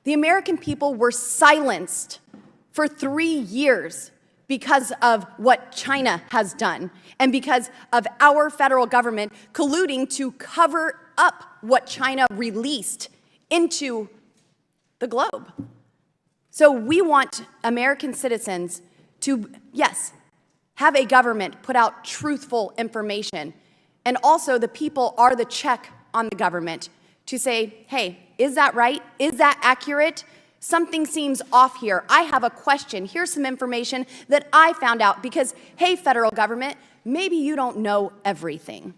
The American people were silenced for 3 years because of what China has done and because of our federal government colluding to cover up what China released into the globe. So we want American citizens to, yes, have a government put out truthful information. And also the people are the check on the government to say, hey, is that right? Is that accurate? Something seems off here. I have a question. Here's some information that I found out because, hey, federal government, maybe you don't know everything.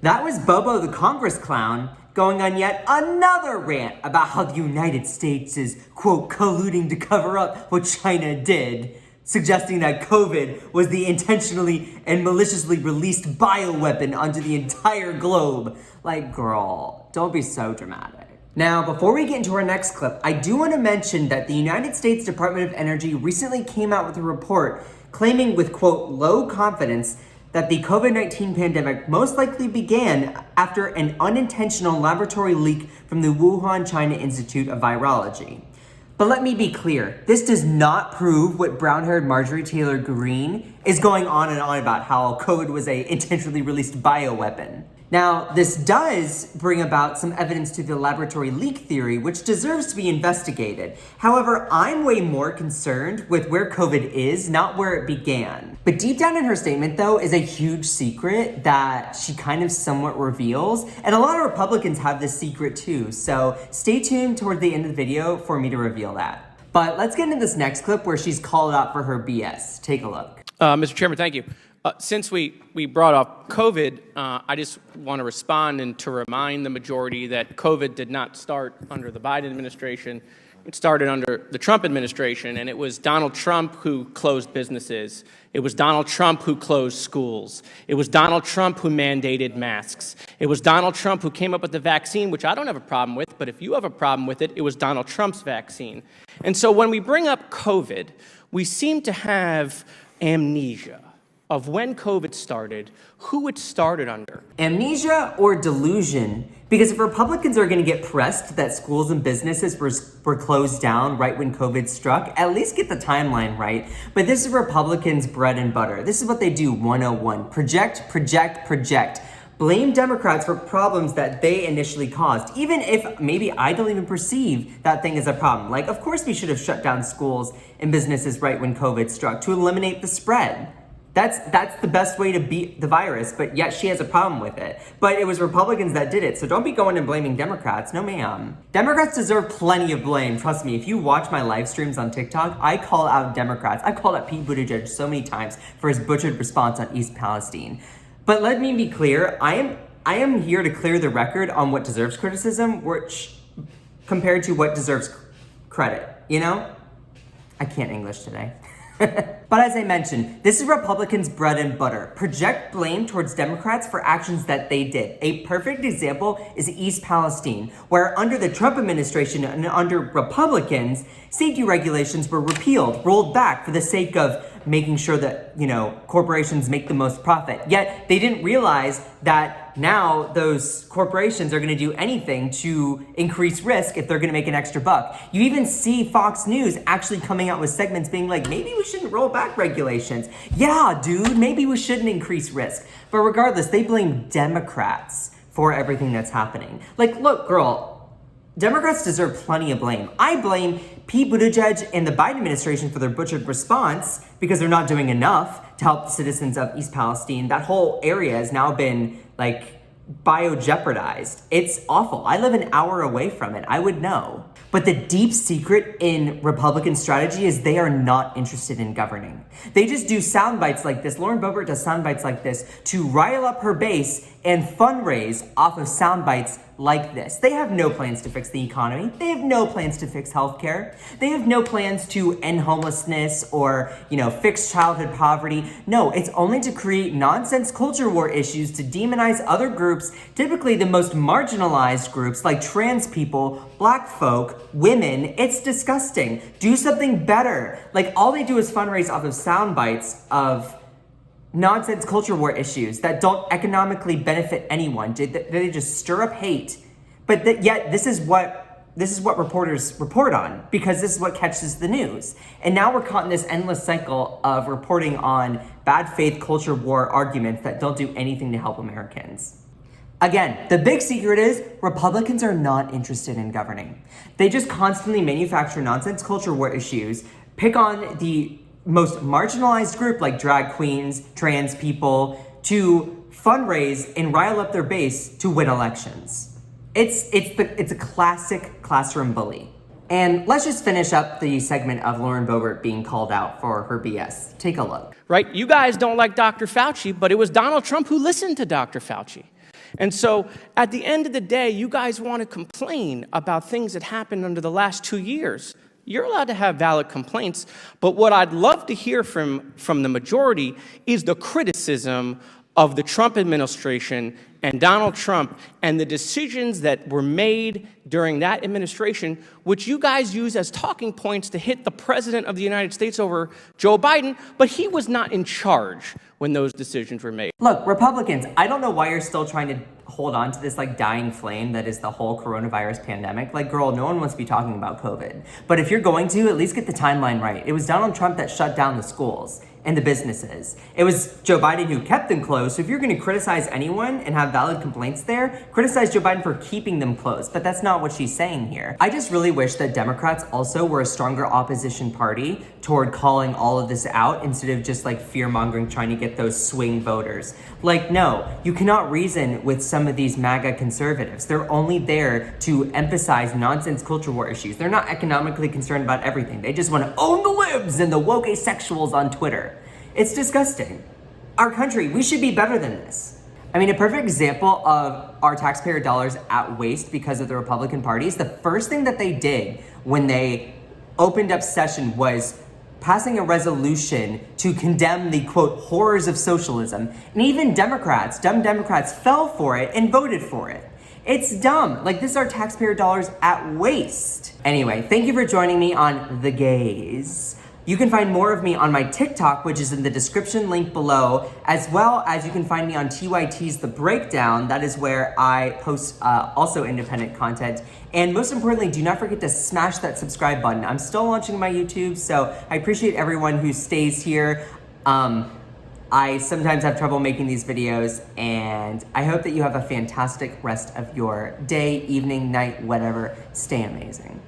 That was Bobo the Congress clown going on yet another rant about how the United States is, quote, colluding to cover up what China did, suggesting that COVID was the intentionally and maliciously released bioweapon onto the entire globe. Like, girl, don't be so dramatic. Now, before we get into our next clip, I do want to mention that the United States Department of Energy recently came out with a report claiming with, quote, low confidence that the COVID-19 pandemic most likely began after an unintentional laboratory leak from the Wuhan, China Institute of Virology. But let me be clear, this does not prove what brown-haired Marjorie Taylor Greene is going on and on about, how COVID was a intentionally released bioweapon. Now, this does bring about some evidence to the laboratory leak theory, which deserves to be investigated. However, I'm way more concerned with where COVID is, not where it began. But deep down in her statement, though, is a huge secret that she kind of somewhat reveals. And a lot of Republicans have this secret too. So stay tuned toward the end of the video for me to reveal that. But let's get into this next clip where she's called out for her BS. Take a look. Mr. Chairman, thank you. Since we brought up COVID, I just want to respond and to remind the majority that COVID did not start under the Biden administration. It started under the Trump administration, and it was Donald Trump who closed businesses. It was Donald Trump who closed schools. It was Donald Trump who mandated masks. It was Donald Trump who came up with the vaccine, which I don't have a problem with, but if you have a problem with it, it was Donald Trump's vaccine. And so when we bring up COVID, we seem to have amnesia of when COVID started, who it started under. Amnesia or delusion? Because if Republicans are going to get pressed that schools and businesses were closed down right when COVID struck, at least get the timeline right. But this is Republicans' bread and butter. This is what they do 101. Project, project, project. Blame Democrats for problems that they initially caused, even if maybe I don't even perceive that thing as a problem. Like, of course we should have shut down schools and businesses right when COVID struck to eliminate the spread. That's the best way to beat the virus, but yet she has a problem with it. But it was Republicans that did it, so don't be going and blaming Democrats. No, ma'am. Democrats deserve plenty of blame. Trust me, if you watch my live streams on TikTok, I call out Democrats. I called out Pete Buttigieg so many times for his butchered response on East Palestine. But let me be clear, I am here to clear the record on what deserves criticism, which compared to what deserves credit, you know? I can't English today. But as I mentioned, this is Republicans' bread and butter. Project blame towards Democrats for actions that they did. A perfect example is East Palestine, where under the Trump administration and under Republicans, safety regulations were repealed, rolled back for the sake of making sure that, you know, corporations make the most profit. Yet they didn't realize that now those corporations are going to do anything to increase risk if they're going to make an extra buck. You even see Fox News actually coming out with segments being like, maybe we shouldn't roll back regulations. Yeah, dude, maybe we shouldn't increase risk. But regardless, they blame Democrats for everything that's happening. Like, look, girl, Democrats deserve plenty of blame. I blame Pete Buttigieg and the Biden administration for their butchered response because they're not doing enough to help the citizens of East Palestine. That whole area has now been, like, bio-jeopardized. It's awful. I live an hour away from it. I would know. But the deep secret in Republican strategy is they are not interested in governing. They just do sound bites like this. Lauren Boebert does sound bites like this to rile up her base and fundraise off of sound bites like this. They have no plans to fix the economy. They have no plans to fix healthcare. They have no plans to end homelessness or, you know, fix childhood poverty. No, it's only to create nonsense culture war issues to demonize other groups, typically the most marginalized groups like trans people, black folk, women. It's disgusting. Do something better. Like, all they do is fundraise off of sound bites of nonsense culture war issues that don't economically benefit anyone. They just stir up hate. But yet this is what this is what reporters report on because this is what catches the news. And now we're caught in this endless cycle of reporting on bad faith culture war arguments that don't do anything to help Americans. Again, the big secret is Republicans are not interested in governing. They just constantly manufacture nonsense culture war issues, pick on the most marginalized group like drag queens, trans people, to fundraise and rile up their base to win elections. It's a classic classroom bully. And let's just finish up the segment of Lauren Boebert being called out for her BS. Take a look. Right? You guys don't like Dr. Fauci, but it was Donald Trump who listened to Dr. Fauci. And so at the end of the day, you guys want to complain about things that happened under the last 2 years. You're allowed to have valid complaints, but what I'd love to hear from the majority is the criticism of the Trump administration and Donald Trump and the decisions that were made during that administration, which you guys use as talking points to hit the president of the United States over Joe Biden, but he was not in charge when those decisions were made. Look, Republicans, I don't know why you're still trying to hold on to this like dying flame that is the whole coronavirus pandemic. Like, girl, no one wants to be talking about COVID. But if you're going to, at least get the timeline right. It was Donald Trump that shut down the schools and the businesses. It was Joe Biden who kept them closed. So if you're going to criticize anyone and have valid complaints there, criticize Joe Biden for keeping them closed. But that's not what she's saying here. I just really wish that Democrats also were a stronger opposition party toward calling all of this out instead of just like fear-mongering, trying to get those swing voters. Like, no, you cannot reason with some of these MAGA conservatives. They're only there to emphasize nonsense culture war issues. They're not economically concerned about everything. They just want to own the libs and the woke asexuals on Twitter. It's disgusting. Our country, we should be better than this. I mean, a perfect example of our taxpayer dollars at waste because of the Republican Party is the first thing that they did when they opened up session was passing a resolution to condemn the, quote, horrors of socialism. And even Democrats, dumb Democrats, fell for it and voted for it. It's dumb. Like, this is our taxpayer dollars at waste. Anyway, thank you for joining me on The Gaze. You can find more of me on my TikTok, which is in the description link below, as well as you can find me on TYT's The Breakdown. That is where I post also independent content. And most importantly, do not forget to smash that subscribe button. I'm still launching my YouTube, so I appreciate everyone who stays here. I sometimes have trouble making these videos, and I hope that you have a fantastic rest of your day, evening, night, whatever. Stay amazing.